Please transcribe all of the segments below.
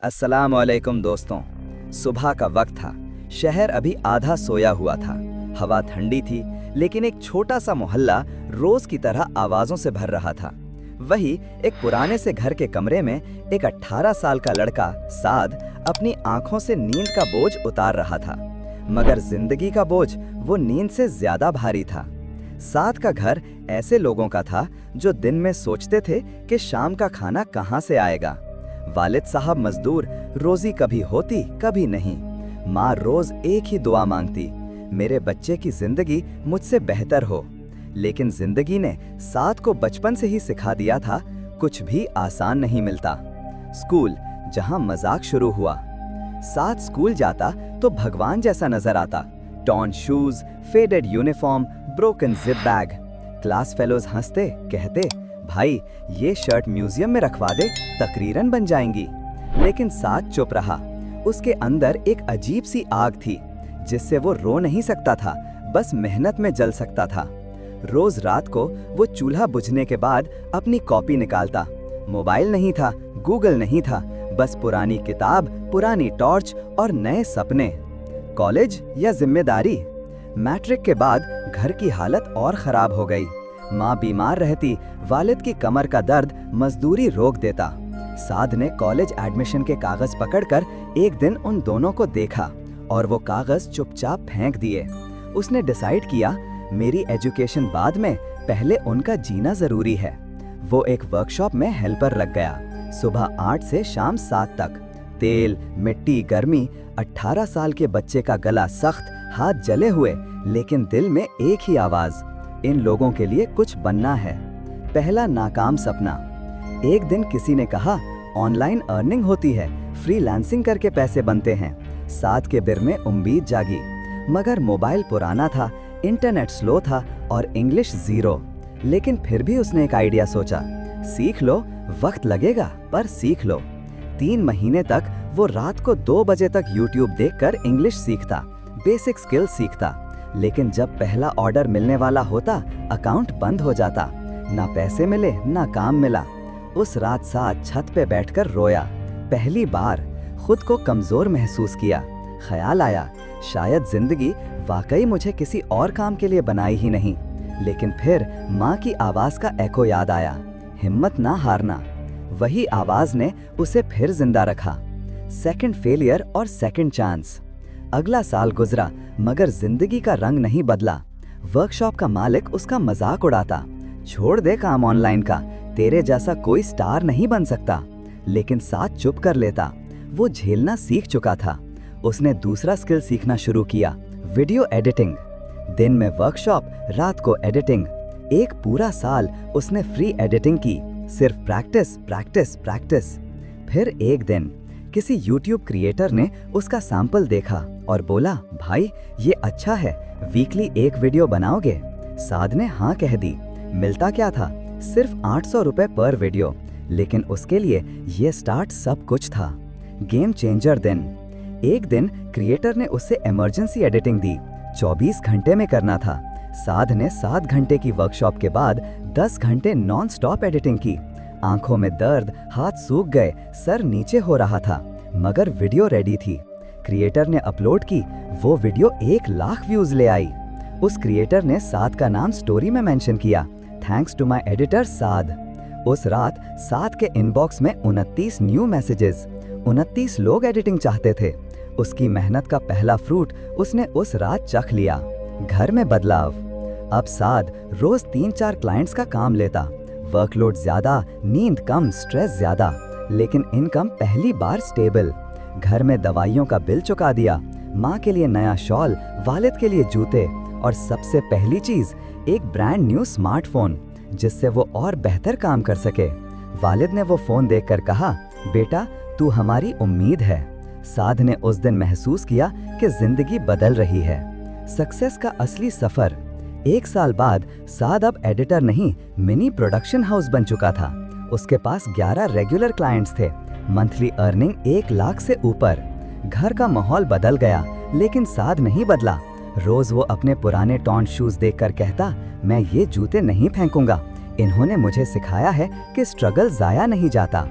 अस्सलाम वालेकुम दोस्तों। सुबह का वक्त था। शहर अभी आधा सोया हुआ था। हवा ठंडी थी, लेकिन एक छोटा सा मोहल्ला रोज की तरह आवाजों से भर रहा था। वही एक पुराने से घर के कमरे में एक 18 साल का लड़का साद अपनी आंखों से नींद का बोझ उतार रहा था, मगर जिंदगी का बोझ वो नींद से ज्यादा भारी था। साद का घर ऐसे लोगों का था जो दिन में सोचते थे कि शाम का खाना कहाँ से आएगा। वालिद साहब मजदूर, रोजी कभी होती कभी नहीं। माँ रोज एक ही दुआ मांगती, मेरे बच्चे की जिंदगी मुझसे बेहतर हो। लेकिन जिंदगी ने साद को बचपन से ही सिखा दिया था, कुछ भी आसान नहीं मिलता। स्कूल, जहाँ मजाक शुरू हुआ। साद स्कूल जाता तो भगवान जैसा नजर आता। Torn shoes, faded uniform, broken zip bag. Class fellows हंसते, कहते, भाई ये शर्ट म्यूजियम में रखवा दे, तकरीरन बन जाएंगी। लेकिन साद चुप रहा। उसके अंदर एक अजीब सी आग थी, जिससे वो रो नहीं सकता था, बस मेहनत में जल सकता था। रोज रात को वो चूल्हा बुझने के बाद अपनी कॉपी निकालता। मोबाइल नहीं था, गूगल नहीं था, बस पुरानी किताब, पुरानी टॉर्च और नए सपने। कॉलेज या जिम्मेदारी? मैट्रिक के बाद घर की हालत और खराब हो गई। माँ बीमार रहती, वालिद की कमर का दर्द मजदूरी रोक देता। साद ने कॉलेज एडमिशन के कागज पकड़कर एक दिन उन दोनों को देखा और वो कागज चुपचाप फेंक दिए। उसने डिसाइड किया, मेरी एजुकेशन बाद में, पहले उनका जीना जरूरी है। वो एक वर्कशॉप में हेल्पर लग गया। सुबह 8 से शाम 7 तक। तेल, मिट्टी, गर्मी। 18 साल के बच्चे का गला सख्त, हाथ जले हुए, लेकिन दिल में एक ही आवाज, इन लोगों के लिए कुछ बनना है। पहला नाकाम सपना। एक दिन किसी ने कहा, ऑनलाइन अर्निंग होती है, फ्रीलांसिंग करके पैसे बनते हैं। साद के दिल में उम्मीद जागी, मगर मोबाइल पुराना था, इंटरनेट स्लो था और इंग्लिश जीरो। लेकिन फिर भी उसने एक आइडिया सोचा, सीख लो, वक्त लगेगा पर सीख लो। 3 महीने तक वो रात को 2 बजे तक यूट्यूब देखकर इंग्लिश सीखता, बेसिक स्किल सीखता। लेकिन जब पहला ऑर्डर मिलने वाला होता, अकाउंट बंद हो जाता। ना पैसे मिले, ना काम मिला। उस रात साद छत पे बैठकर रोया। पहली बार खुद को कमजोर महसूस किया। ख्याल आया, शायद जिंदगी वाकई मुझे किसी और काम के लिए बनाई ही नहीं। लेकिन फिर माँ की आवाज का एको याद आया, हिम्मत ना हारना। वही आवाज ने उसे फिर जिंदा रखा। सेकंड फेलियर और सेकंड चांस। अगला साल गुजरा, मगर जिंदगी का रंग नहीं बदला। वर्कशॉप का मालिक उसका मजाक उड़ाता, छोड़ दे काम ऑनलाइन का, तेरे जैसा कोई स्टार नहीं बन सकता। लेकिन साथ चुप कर लेता, वो झेलना सीख चुका था। उसने दूसरा स्किल सीखना शुरू किया, वीडियो एडिटिंग। दिन में वर्कशॉप, रात को एडिटिंग। एक पूरा साल उसने फ्री एडिटिंग की, सिर्फ प्रैक्टिस प्रैक्टिस प्रैक्टिस। फिर एक दिन किसी यूट्यूब क्रिएटर ने उसका सैंपल देखा और बोला, भाई ये अच्छा है, वीकली एक वीडियो बनाओगे? साद ने हाँ कह दी। मिलता क्या था? सिर्फ 800 रुपए पर वीडियो। लेकिन उसके लिए ये स्टार्ट सब कुछ था। गेम चेंजर दिन। एक दिन क्रिएटर ने उससे इमरजेंसी एडिटिंग दी, 24 घंटे में करना था। साद ने 7 घंटे की वर्कशॉप के बाद 10 घंटे नॉन स्टॉप एडिटिंग की। आंखों में दर्द, हाथ सूख गए, सर नीचे हो रहा था, मगर वीडियो रेडी थी। क्रिएटर ने अपलोड की, वो वीडियो 1 लाख व्यूज ले आई। उस क्रिएटर ने साद का नाम स्टोरी में मेंशन किया, थैंक्स टू माय एडिटर साद। उस रात साद के इनबॉक्स में 29 न्यू मैसेजेस। 29 लोग एडिटिंग चाहते थे। उसकी मेहनत का पहला फ्रूट उसने उस रात चख लिया। घर में बदलाव। अब साद रोज 3-4 क्लाइंट्स का काम लेता। वर्कलोड ज्यादा, नींद कम, स्ट्रेस ज्यादा, लेकिन इनकम पहली बार स्टेबल। घर में दवाइयों का बिल चुका दिया, माँ के लिए नया शॉल, वालिद के लिए जूते और सबसे पहली चीज एक ब्रांड न्यू स्मार्टफोन, जिससे वो और बेहतर काम कर सके। वालिद ने वो फोन देखकर कहा, बेटा तू हमारी उम्मीद है। साद ने उस दिन महसूस किया कि जिंदगी बदल रही है। सक्सेस का असली सफर। 1 साल बाद साद अब एडिटर नहीं, मिनी प्रोडक्शन हाउस बन चुका था। उसके पास 11 रेगुलर क्लाइंट्स थे, मंथली अर्निंग 1 लाख से ऊपर। घर का माहौल बदल गया, लेकिन साद नहीं बदला। रोज वो अपने पुराने टॉर्न शूज देखकर कहता, मैं ये जूते नहीं फेंकूंगा, इन्होंने मुझे सिखाया है कि स्ट्रगल जाया नहीं जाता।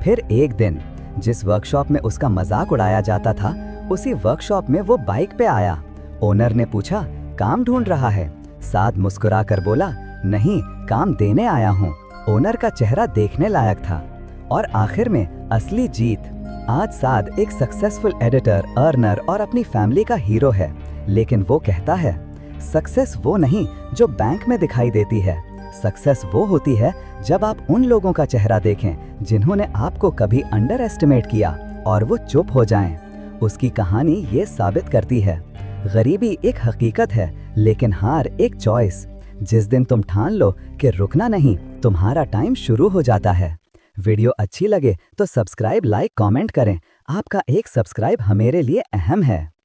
फिर एक दिन जिस वर्कशॉप में उसका मजाक उड़ाया जाता था, उसी वर्कशॉप में वो बाइक पे आया। ओनर ने पूछा, काम ढूंढ रहा है? साद मुस्कुरा कर बोला, नहीं, काम देने आया हूँ। ओनर का चेहरा देखने लायक था। और आखिर में असली जीत। आज साद एक सक्सेसफुल एडिटर, अर्नर और अपनी फैमिली का हीरो है। लेकिन वो कहता है, सक्सेस वो नहीं जो बैंक में दिखाई देती है। सक्सेस वो होती है जब आप उन लोगों का चेहरा देखें जिन्होंने आपको कभी अंडर एस्टिमेट किया और वो चुप हो जाएं। उसकी कहानी ये साबित करती है, गरीबी एक हकीकत है, लेकिन हार एक चॉइस। जिस दिन तुम ठान लो कि रुकना नहीं, तुम्हारा टाइम शुरू हो जाता है। वीडियो अच्छी लगे तो सब्सक्राइब, लाइक, कमेंट करें। आपका एक सब्सक्राइब हमारे लिए अहम है।